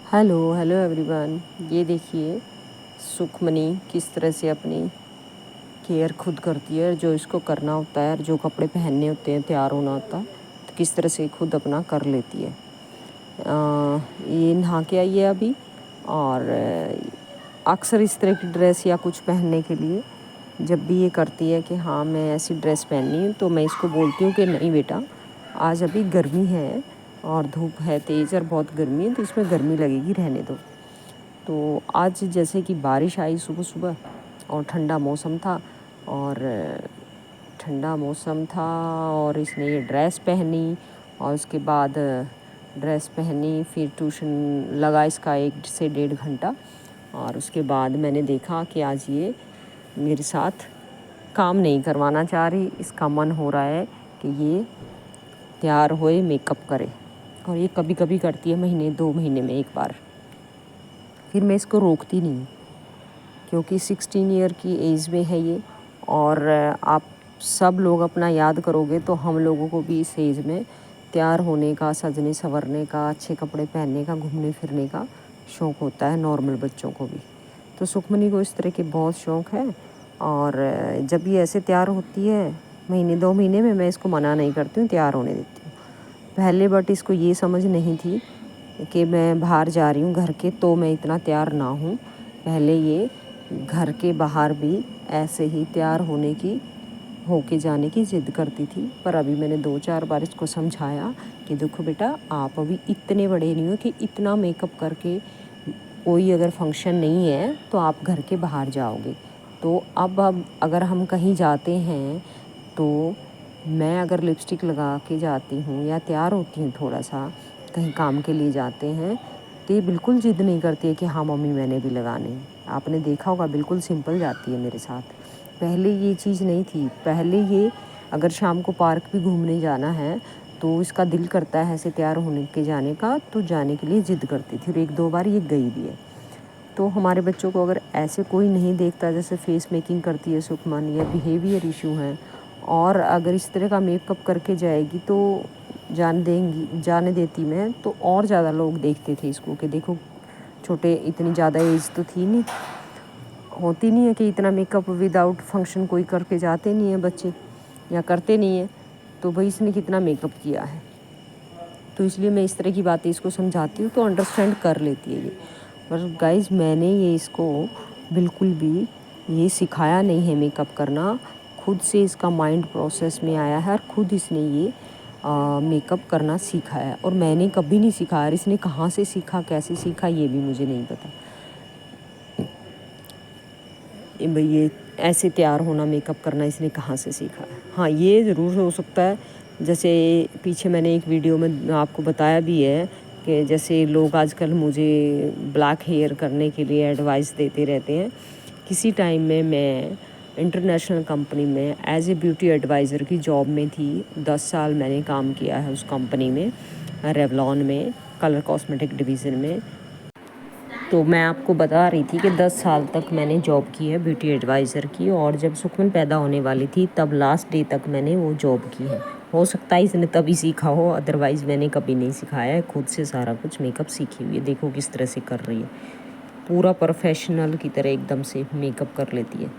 Hello hello everyone. ये देखिए सुखमनी किस तरह से अपनी केयर खुद करती है। जो इसको करना होता है, जो कपड़े पहनने होते हैं, तैयार होना होता है, तो किस तरह से खुद अपना कर लेती है। ये नहा के आई है अभी। और अक्सर इस तरह की ड्रेस या कुछ पहनने के लिए जब भी ये करती है कि हाँ मैं ऐसी ड्रेस पहननी हूँ, तो मैं इसको बोलती हूँ कि नहीं बेटा, आज अभी गर्मी है और धूप है तेज़ और बहुत गर्मी है, तो इसमें गर्मी लगेगी, रहने दो। तो आज जैसे कि बारिश आई सुबह सुबह और ठंडा मौसम था, और इसने ये ड्रेस पहनी। और उसके बाद ड्रेस पहनी, फिर ट्यूशन लगा इसका 1 से 1.5 घंटा। और उसके बाद मैंने देखा कि आज ये मेरे साथ काम नहीं करवाना चाह रही। इसका मन हो रहा है कि ये तैयार होए, मेकअप करे। और ये कभी कभी करती है, महीने 2 महीने में एक बार। फिर मैं इसको रोकती नहीं, क्योंकि 16 ईयर की एज में है ये। और आप सब लोग अपना याद करोगे तो हम लोगों को भी इस एज में तैयार होने का, सजने संवरने का, अच्छे कपड़े पहनने का, घूमने फिरने का शौक़ होता है, नॉर्मल बच्चों को भी। तो सुखमनी को इस तरह के बहुत शौक़ है। और जब ये ऐसे तैयार होती है महीने 2 महीने में, मैं इसको मना नहीं करती हूँ, तैयार होने देती हूँ पहले। बट इसको ये समझ नहीं थी कि मैं बाहर जा रही हूँ घर के, तो मैं इतना तैयार ना हूँ। पहले ये घर के बाहर भी ऐसे ही तैयार होके जाने की ज़िद करती थी। पर अभी मैंने 2-4 बार इसको समझाया कि देखो बेटा, आप अभी इतने बड़े नहीं हो कि इतना मेकअप करके कोई अगर फंक्शन नहीं है तो आप घर के बाहर जाओगे। तो अब अगर हम कहीं जाते हैं, तो मैं अगर लिपस्टिक लगा के जाती हूँ या तैयार होती हूँ, थोड़ा सा कहीं काम के लिए जाते हैं, तो ये बिल्कुल ज़िद नहीं करती है कि हाँ मम्मी मैंने भी लगानी है। आपने देखा होगा, बिल्कुल सिंपल जाती है मेरे साथ। पहले ये चीज़ नहीं थी। पहले ये अगर शाम को पार्क भी घूमने जाना है तो इसका दिल करता है ऐसे तैयार होने के जाने का, तो जाने के लिए ज़िद करती थी। और 1-2 बार ये गई भी है। तो हमारे बच्चों को अगर ऐसे कोई नहीं देखता, जैसे फेस मेकिंग करती है सुखमन, या बिहेवियर इशू हैं, और अगर इस तरह का मेकअप करके जाएगी तो जाने देती मैं, तो और ज़्यादा लोग देखते थे इसको कि देखो छोटे, इतनी ज़्यादा एज तो थी नहीं, होती नहीं है कि इतना मेकअप विदाउट फंक्शन कोई करके जाते नहीं हैं बच्चे, या करते नहीं हैं। तो भाई इसने कितना मेकअप किया है। तो इसलिए मैं इस तरह की बातें इसको समझाती हूँ तो अंडरस्टैंड कर लेती है ये। पर गाइज़, मैंने ये इसको बिल्कुल भी ये सिखाया नहीं है मेकअप करना। खुद से इसका माइंड प्रोसेस में आया है और खुद इसने ये मेकअप करना सीखा है। और मैंने कभी नहीं सिखाया। इसने कहाँ से सीखा, कैसे सीखा, ये भी मुझे नहीं पता। भाई ये ऐसे तैयार होना, मेकअप करना इसने कहाँ से सीखा है। हाँ, ये ज़रूर हो सकता है, जैसे पीछे मैंने एक वीडियो में आपको बताया भी है कि जैसे लोग आजकल मुझे ब्लैक हेयर करने के लिए एडवाइस देते रहते हैं। किसी टाइम में मैं इंटरनेशनल कंपनी में एज ए ब्यूटी एडवाइज़र की जॉब में थी। 10 साल मैंने काम किया है उस कंपनी में, रेवलॉन में, कलर कॉस्मेटिक डिवीज़न में। तो मैं आपको बता रही थी कि 10 साल तक मैंने जॉब की है ब्यूटी एडवाइज़र की। और जब सुखमन पैदा होने वाली थी तब लास्ट डे तक मैंने वो जॉब की है। हो सकता है इसने तभी सीखा हो, अदरवाइज़ मैंने कभी नहीं सिखाया है। खुद से सारा कुछ मेकअप सीखी हुई है। देखो किस तरह से कर रही है, पूरा प्रोफेशनल की तरह एकदम से मेकअप कर लेती है।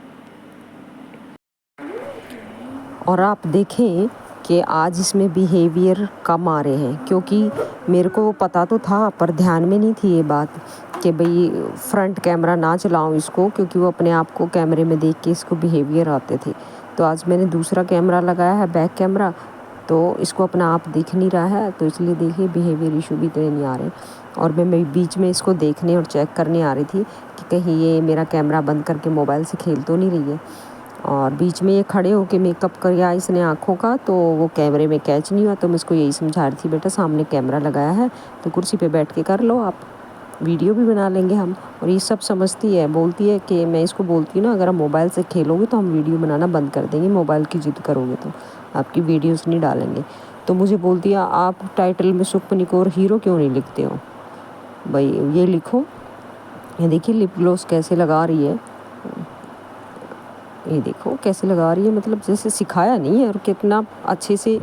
और आप देखें कि आज इसमें बिहेवियर कम आ रहे हैं, क्योंकि मेरे को पता तो था पर ध्यान में नहीं थी ये बात कि भाई फ्रंट कैमरा ना चलाऊं इसको, क्योंकि वो अपने आप को कैमरे में देख के इसको बिहेवियर आते थे। तो आज मैंने दूसरा कैमरा लगाया है, बैक कैमरा, तो इसको अपना आप दिख नहीं रहा है, तो इसलिए देखिए बिहेवियर इशू भी इतने नहीं आ रहे। और मैं बीच में इसको देखने और चेक करने आ रही थी कि कहीं ये मेरा कैमरा बंद करके मोबाइल से खेल तो नहीं रही है। और बीच में ये खड़े होके मेकअप किया इसने आँखों का, तो वो कैमरे में कैच नहीं हुआ। तो मैं इसको यही समझा रही थी, बेटा सामने कैमरा लगाया है तो कुर्सी पे बैठ के कर लो, आप वीडियो भी बना लेंगे हम। और ये सब समझती है, बोलती है कि मैं इसको बोलती हूँ ना, अगर आप मोबाइल से खेलोगे तो हम वीडियो बनाना बंद कर देंगे, मोबाइल की जिद करोगे तो आपकी वीडियोस नहीं डालेंगे। तो मुझे बोलती है, आप टाइटल में सुखमनी कौर हीरो क्यों नहीं लिखते हो भाई, ये लिखो। ये देखिए लिप ग्लॉस कैसे लगा रही है, ये देखो कैसे लगा रही है, मतलब जैसे सिखाया नहीं है। और कितना अच्छे से,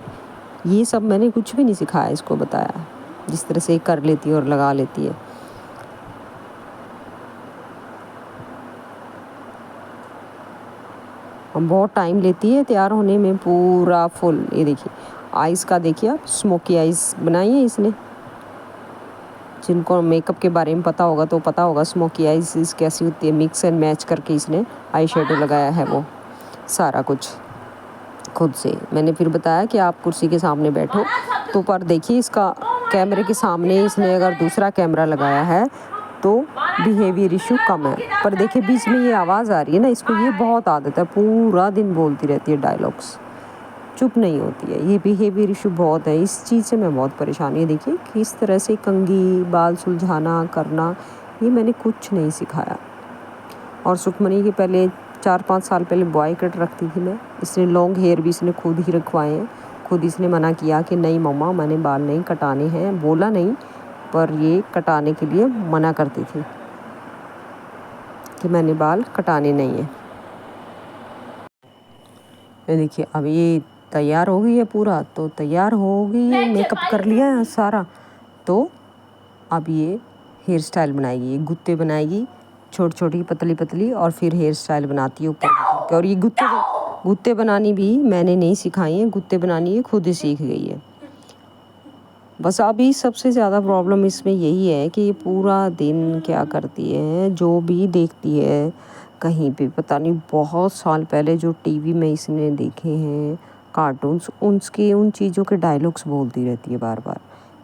ये सब मैंने कुछ भी नहीं सिखाया, इसको बताया जिस तरह से कर लेती है और लगा लेती है। बहुत टाइम लेती है तैयार होने में, पूरा फुल। ये देखिए आइज़ का, देखिए आप, स्मोकी आइज़ बनाई है इसने। जिनको मेकअप के बारे में पता होगा तो पता होगा स्मोकी आइज़ कैसी होती है। मिक्स एंड मैच करके इसने आई शेडो लगाया है, वो सारा कुछ खुद से। मैंने फिर बताया कि आप कुर्सी के सामने बैठो तो, पर देखिए इसका कैमरे के सामने इसने अगर दूसरा कैमरा लगाया है तो बिहेवियर इशू कम है। पर देखिए बीच में ये आवाज़ आ रही है ना, इसको ये बहुत आदत है, पूरा दिन बोलती रहती है डायलॉग्स, चुप नहीं होती है। ये बिहेवियर इशू बहुत है, इस चीज़ से मैं बहुत परेशान। ये देखिए किस तरह से कंघी, बाल सुलझाना करना, ये मैंने कुछ नहीं सिखाया। और सुखमनी के पहले 4-5 साल पहले बॉय कट रखती थी मैं, इसने लॉन्ग हेयर भी इसने खुद ही रखवाए हैं। खुद इसने मना किया कि नहीं मम्मा मैंने बाल नहीं कटाने हैं, बोला नहीं पर ये कटाने के लिए मना करती थी कि मैंने बाल कटाने नहीं है। ये देखिए अब ये तैयार हो गई है पूरा, तो तैयार हो गई है, मेकअप कर लिया है सारा, तो अब ये हेयर स्टाइल बनाएगी। ये गुत्ते बनाएगी छोटी छोटी पतली पतली, और फिर हेयर स्टाइल बनाती है ऊपर करके। और ये गुत्ते बनानी भी मैंने नहीं सिखाई है, गुत्ते बनानी ये खुद ही सीख गई है। बस अभी सबसे ज़्यादा प्रॉब्लम इसमें यही है कि ये पूरा दिन क्या करती है, जो भी देखती है कहीं पे, पता नहीं बहुत साल पहले जो टीवी में इसने देखे हैं कार्टून्स, उन चीज़ों के डायलॉग्स बोलती रहती है बार बार।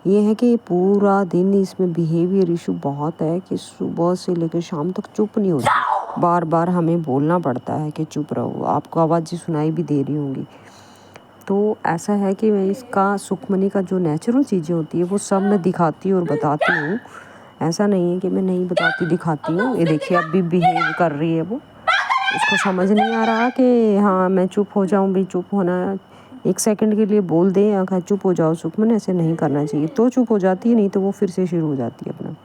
ये है कि पूरा दिन इसमें बिहेवियर इशू बहुत है कि सुबह से लेकर शाम तक चुप नहीं होती, बार बार हमें बोलना पड़ता है कि चुप रहो। आपको आवाज़ सुनाई भी दे रही होंगी। तो ऐसा है कि मैं इसका सुखमनी का जो नेचुरल चीज़ें होती है वो सब मैं दिखाती हूँ और बताती हूँ। ऐसा नहीं है कि मैं नहीं बताती, दिखाती हूँ। ये देखिए अब भी बिहेव कर रही है वो, उसको समझ नहीं आ रहा कि हाँ मैं चुप हो जाऊँ, भी चुप होना 1 सेकंड के लिए बोल दें या चुप हो जाओ सुखमन, ऐसे नहीं करना चाहिए, तो चुप हो जाती है, नहीं तो वो फिर से शुरू हो जाती है अपना।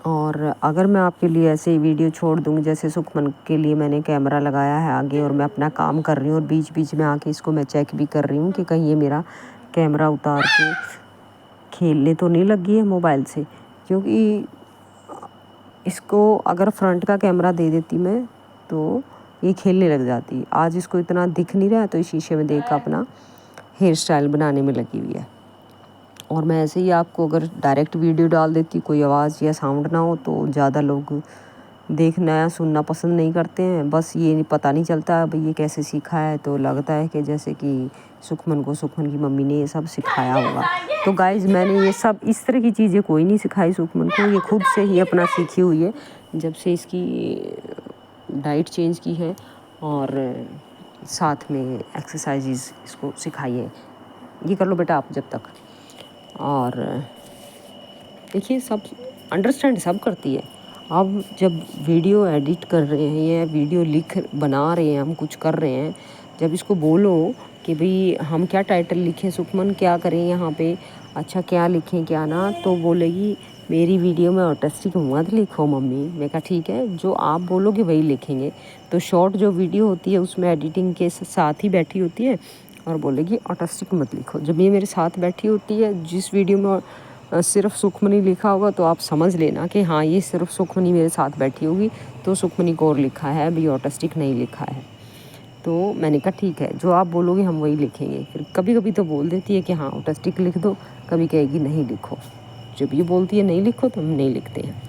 और अगर मैं आपके लिए ऐसे वीडियो छोड़ दूँगी, जैसे सुखमन के लिए मैंने कैमरा लगाया है आगे और मैं अपना काम कर रही हूँ और बीच बीच में आके इसको मैं चेक भी कर रही हूँ कि कहीं ये मेरा कैमरा उतार के खेलने तो नहीं लगी है मोबाइल से। क्योंकि इसको अगर फ्रंट का कैमरा दे देती मैं तो ये खेलने लग जाती। आज इसको इतना दिख नहीं रहा है तो इस शीशे में देख अपना हेयर स्टाइल बनाने में लगी हुई है। और मैं ऐसे ही आपको अगर डायरेक्ट वीडियो डाल देती, कोई आवाज़ या साउंड ना हो, तो ज़्यादा लोग देखना या सुनना पसंद नहीं करते हैं। बस ये पता नहीं चलता भाई ये कैसे सीखा है, तो लगता है कि जैसे कि सुखमन की मम्मी ने ये सब सिखाया होगा। तो गाइज़ मैंने ये सब इस तरह की चीज़ें कोई नहीं सिखाई सुखमन को, ये खुद से ही अपना सीखी हुई है जब से इसकी डाइट चेंज की है और साथ में एक्सरसाइजेस इसको सिखाई है। ये कर लो बेटा आप जब तक। और देखिए सब अंडरस्टैंड सब करती है। अब जब वीडियो एडिट कर रहे हैं या वीडियो बना रहे हैं, हम कुछ कर रहे हैं, जब इसको बोलो कि भाई हम क्या टाइटल लिखें सुखमन, क्या करें यहाँ पे, अच्छा क्या लिखें क्या ना, तो बोलेगी मेरी वीडियो में ऑटिस्टिक मत लिखो मम्मी। मैं कहा ठीक है, जो आप बोलोगे वही लिखेंगे। तो शॉर्ट जो वीडियो होती है उसमें एडिटिंग के साथ ही बैठी होती है और बोलेगी ऑटिस्टिक मत लिखो। जब ये मेरे साथ बैठी होती है, जिस वीडियो में सिर्फ सुखमनी लिखा होगा तो आप समझ लेना कि हाँ ये सिर्फ सुखमनी मेरे साथ बैठी होगी, तो सुखमनी को और लिखा है, अभी ऑटिस्टिक नहीं लिखा है। तो मैंने कहा ठीक है, जो आप बोलोगे हम वही लिखेंगे। फिर कभी कभी तो बोल देती है कि हाँ ऑटिस्टिक लिख दो, कभी कहेगी नहीं लिखो। जब ये बोलती है नहीं लिखो तो हम नहीं लिखते हैं।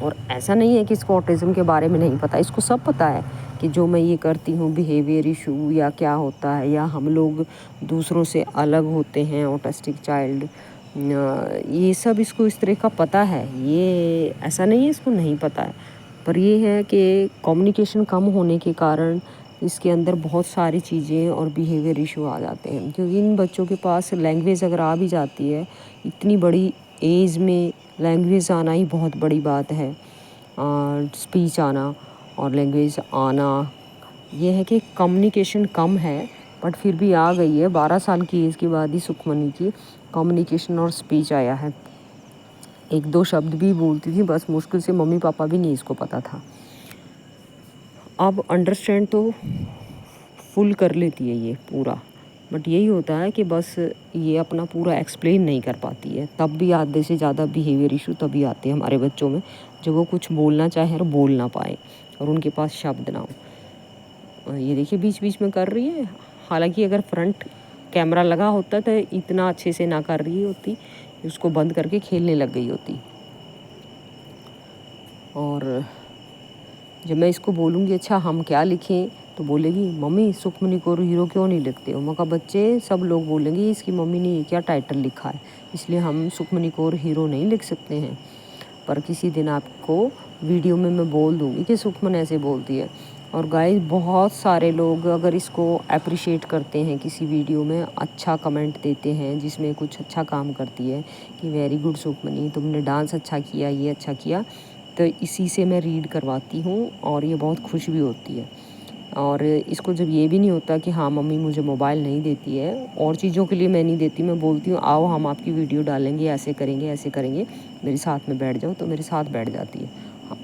और ऐसा नहीं है कि इसको ऑटिज़म के बारे में नहीं पता, इसको सब पता है कि जो मैं ये करती हूँ बिहेवियर इशू या क्या होता है, या हम लोग दूसरों से अलग होते हैं, ऑटिस्टिक चाइल्ड, ये सब इसको इस तरह का पता है। ये ऐसा नहीं है इसको नहीं पता है, पर ये है कि कम्युनिकेशन कम होने के कारण इसके अंदर बहुत सारी चीज़ें और बिहेवियर इशू आ जाते हैं। क्योंकि इन बच्चों के पास लैंग्वेज अगर आ भी जाती है, इतनी बड़ी एज में लैंग्वेज आना ही बहुत बड़ी बात है। स्पीच आना और लैंग्वेज आना, ये है कि कम्युनिकेशन कम है, बट फिर भी आ गई है। 12 साल की एज के बाद ही सुखमनी की कम्युनिकेशन और स्पीच आया है। 1-2 शब्द भी बोलती थी, बस मुश्किल से मम्मी पापा भी नहीं इसको पता था। अब अंडरस्टैंड तो फुल कर लेती है ये पूरा, बट यही होता है कि बस ये अपना पूरा एक्सप्लेन नहीं कर पाती है। तब भी आधे से ज़्यादा बिहेवियर इशू तभी आते हैं हमारे बच्चों में, जब वो कुछ बोलना चाहे और बोल ना पाए। और उनके पास शब्द ना हो। ये देखिए बीच बीच में कर रही है, हालांकि अगर फ्रंट कैमरा लगा होता तो इतना अच्छे से ना कर रही होती, उसको बंद करके खेलने लग गई होती। और जब मैं इसको बोलूँगी अच्छा हम क्या लिखें, तो बोलेगी मम्मी सुखमनी कौर हीरो क्यों नहीं लिखते हो। मैं कहा बच्चे सब लोग बोलेंगे इसकी मम्मी ने ये क्या टाइटल लिखा है, इसलिए हम सुखमनी कौर हीरो नहीं लिख सकते हैं। पर किसी दिन आपको वीडियो में मैं बोल दूँगी कि सुखमन ऐसे बोलती है। और गाइस बहुत सारे लोग अगर इसको अप्रिशिएट करते हैं, किसी वीडियो में अच्छा कमेंट देते हैं जिसमें कुछ अच्छा काम करती है कि वेरी गुड सुखमनी, तुमने डांस अच्छा किया, ये अच्छा किया, तो इसी से मैं रीड करवाती हूँ और ये बहुत खुश भी होती है। और इसको जब ये भी नहीं होता कि हाँ मम्मी मुझे मोबाइल नहीं देती है, और चीज़ों के लिए मैं नहीं देती, मैं बोलती हूँ आओ हम आपकी वीडियो डालेंगे, ऐसे करेंगे, मेरे साथ में बैठ जाओ, तो मेरे साथ बैठ जाती है।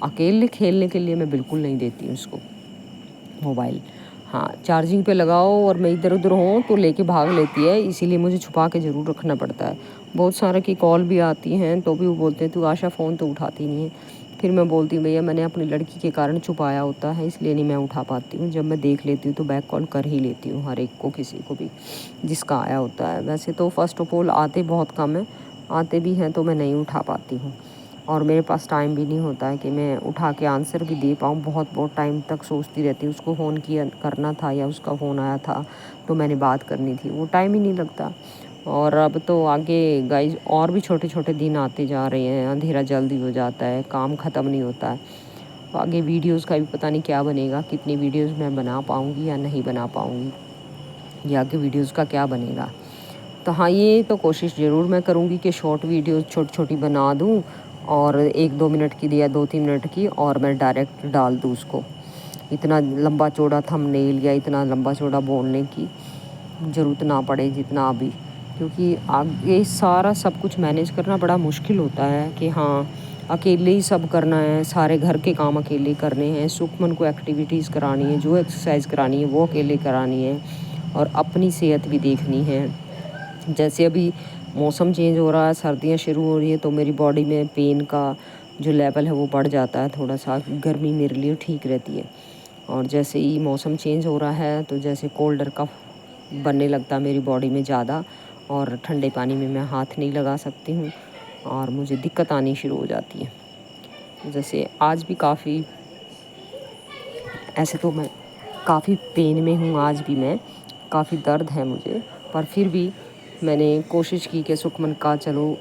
अकेले खेलने के लिए मैं बिल्कुल नहीं देती हूँ उसको मोबाइल। हाँ चार्जिंग पे लगाओ और मैं इधर उधर हूँ तो लेके भाग लेती है, इसीलिए मुझे छुपा के ज़रूर रखना पड़ता है। बहुत सारे की कॉल भी आती हैं तो भी वो बोलते हैं तू आशा फ़ोन तो उठाती नहीं है। फिर मैं बोलती हूँ भैया मैंने अपनी लड़की के कारण छुपाया होता है, इसलिए नहीं मैं उठा पाती हूँ। जब मैं देख लेती हूँ तो बैक कॉल कर ही लेती हूँ हर एक को, किसी को भी जिसका आया होता है। वैसे तो फ़र्स्ट ऑफ ऑल आते बहुत कम है, आते भी हैं तो मैं नहीं उठा पाती हूँ, और मेरे पास टाइम भी नहीं होता है कि मैं उठा के आंसर भी दे पाऊँ। बहुत टाइम तक सोचती रहती हूँ, उसको फ़ोन किया करना था या उसका फ़ोन आया था तो मैंने बात करनी थी, वो टाइम ही नहीं लगता। और अब तो आगे गाइस और भी छोटे छोटे दिन आते जा रहे हैं, अंधेरा जल्दी हो जाता है, काम ख़त्म नहीं होता है। तो आगे वीडियोस का भी पता नहीं क्या बनेगा, कितनी वीडियोस मैं बना पाऊँगी या नहीं बना पाऊँगी, या आगे वीडियोस का क्या बनेगा। तो हाँ ये तो कोशिश ज़रूर मैं करूँगी कि शॉर्ट वीडियोस छोटी छोटी बना दूँ और 1-2 मिनट की या 2-3 मिनट की, और मैं डायरेक्ट डाल दूँ उसको। इतना लंबा चौड़ा थंबनेल या इतना लंबा चौड़ा बोलने की ज़रूरत ना पड़े जितना अभी, क्योंकि आगे सारा सब कुछ मैनेज करना बड़ा मुश्किल होता है कि हाँ अकेले ही सब करना है, सारे घर के काम अकेले करने हैं, सुखमन को एक्टिविटीज़ करानी है, जो एक्सरसाइज करानी है वो अकेले करानी है, और अपनी सेहत भी देखनी है। जैसे अभी मौसम चेंज हो रहा है, सर्दियाँ शुरू हो रही है, तो मेरी बॉडी में पेन का जो लेवल है वो बढ़ जाता है थोड़ा सा। गर्मी मेरे लिए ठीक रहती है, और जैसे ही मौसम चेंज हो रहा है तो जैसे कोल्डर का बनने लगता है मेरी बॉडी में ज़्यादा, और ठंडे पानी में मैं हाथ नहीं लगा सकती हूँ और मुझे दिक्कत आनी शुरू हो जाती है। जैसे आज भी काफ़ी, ऐसे तो मैं काफ़ी पेन में हूँ, आज भी मैं काफ़ी दर्द है मुझे, पर फिर भी मैंने कोशिश की कि सुखमन का चलो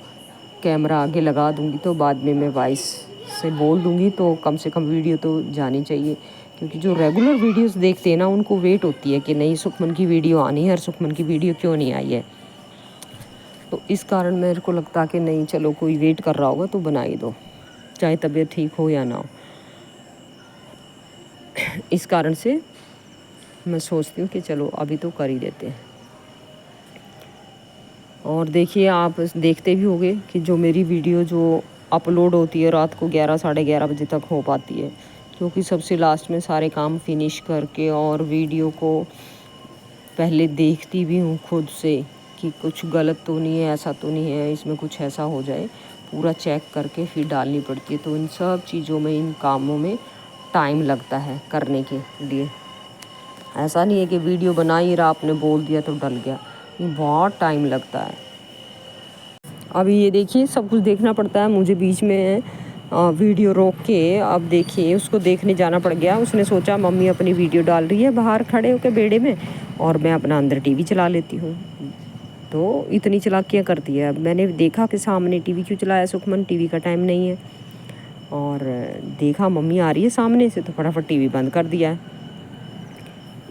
कैमरा आगे लगा दूँगी तो बाद में मैं वॉइस से बोल दूँगी, तो कम से कम वीडियो तो जानी चाहिए। क्योंकि जो रेगुलर वीडियोस देखते हैं ना उनको वेट होती है कि नहीं सुखमन की वीडियो आनी है, और सुखमन की वीडियो क्यों नहीं आई है। तो इस कारण मेरे को लगता कि नहीं चलो कोई वेट कर रहा होगा तो बना ही दो, चाहे तबीयत ठीक हो या ना हो। इस कारण से मैं सोचती हूँ कि चलो अभी तो कर ही देते हैं। और देखिए आप देखते भी होंगे कि जो मेरी वीडियो जो अपलोड होती है रात को 11 साढ़े 11 बजे तक हो पाती है, क्योंकि सबसे लास्ट में सारे काम फिनिश करके और वीडियो को पहले देखती भी हूँ खुद से कि कुछ गलत तो नहीं है, ऐसा तो नहीं है इसमें कुछ ऐसा हो जाए, पूरा चेक करके फिर डालनी पड़ती है। तो इन सब चीज़ों में, इन कामों में टाइम लगता है करने के लिए। ऐसा नहीं है कि वीडियो बना ही रहा आपने बोल दिया तो डल गया, ये बहुत टाइम लगता है। अभी ये देखिए सब कुछ देखना पड़ता है मुझे, बीच में वीडियो रोक के अब देखिए उसको देखने जाना पड़ गया। उसने सोचा मम्मी अपनी वीडियो डाल रही है बाहर खड़े होकर बेड़े में, और मैं अपना अंदर टीवी चला लेती हूँ, तो इतनी चालाकियाँ करती है। अब मैंने देखा कि सामने टीवी क्यों चलाया सुखमन, टीवी का टाइम नहीं है, और देखा मम्मी आ रही है सामने से तो फटाफट टीवी बंद कर दिया है।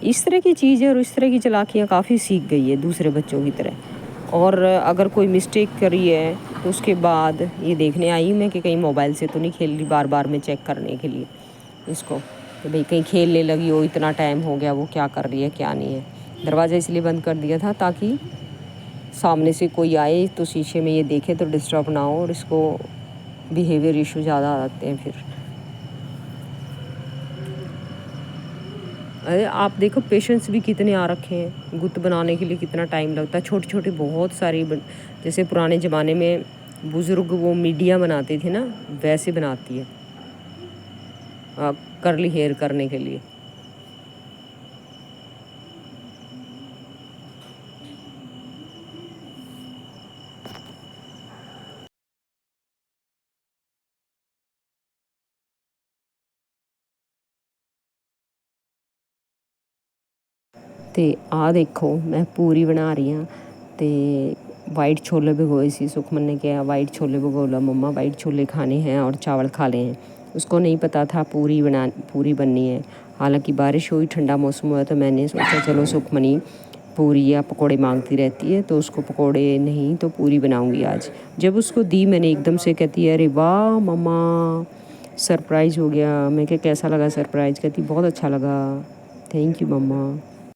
इस तरह की चीज़ें और इस तरह की चालाकियाँ काफ़ी सीख गई है दूसरे बच्चों की तरह। और अगर कोई मिस्टेक करी है तो उसके बाद ये देखने आई मैं कि कहीं मोबाइल से तो नहीं खेल रही, बार बार मैं चेक करने के लिए इसको कि भाई कहीं खेलने लगी हो, इतना टाइम हो गया, वो क्या कर रही है क्या नहीं है। दरवाज़ा इसलिए बंद कर दिया था ताकि सामने से कोई आए तो शीशे में ये देखे तो डिस्टर्ब ना हो, और इसको बिहेवियर इशू ज़्यादा आते हैं फिर। अरे आप देखो पेशेंट्स भी कितने आ रखे हैं, गुत्त बनाने के लिए कितना टाइम लगता है। छोटे छोटे बहुत सारी जैसे पुराने ज़माने में बुज़ुर्ग वो मीडिया बनाते थे ना, वैसे बनाती है। कर्ली हेयर करने के लिए। ਤੇ ਆਹ ਦੇਖੋ ਮੈਂ ਪੂਰੀ ਬਣਾ ਰਹੀ ਹਾਂ। ਤੇ वाइट छोले भिगोए सी। सुखमन ने कहा वाइट छोले भिगो लो मम्मा, वाइट छोले खाने हैं और चावल खा ले हैं। उसको नहीं पता था पूरी बननी है। हालांकि बारिश हुई, ठंडा मौसम हुआ, तो मैंने सोचा चलो सुखमनी पूरी या पकोड़े मांगती रहती है तो उसको पकोड़े नहीं तो पूरी बनाऊंगी आज। जब उसको दी मैंने एकदम से कहती है अरे वाह मम्मा, सरप्राइज़ हो गया। मैं क्या कैसा लगा सरप्राइज़? कहती बहुत अच्छा लगा, थैंक यू मम्मा।